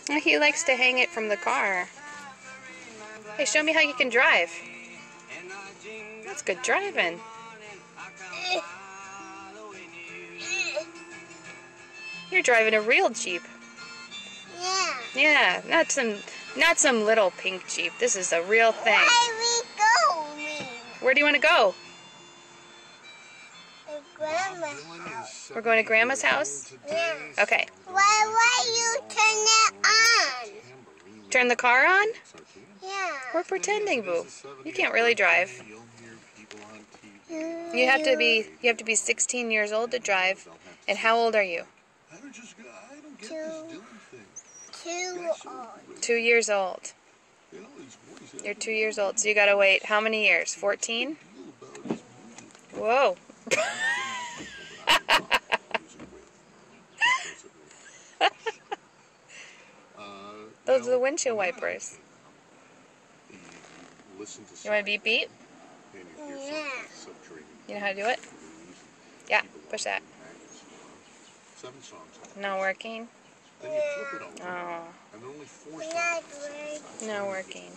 Oh, he likes to hang it from the car. Hey, show me how you can drive. That's good driving. You're driving a real Jeep. Yeah. Yeah, not some little pink Jeep. This is a real thing. Where we going? Where do you want to go? To Grandma's house. We're going to Grandma's house? Yeah. Okay. Why you turn it on? Turn the car on? Yeah. We're pretending, Boo. You can't really drive. You have to be 16 years old to drive. And how old are you? 2 old. 2 years old. You're 2 years old, so you gotta wait how many years? 14? Whoa. Those are the windshield wipers. You want to beep beep? Yeah. You know how to do it? Yeah, push that. Not working? Oh. Not working. Not working.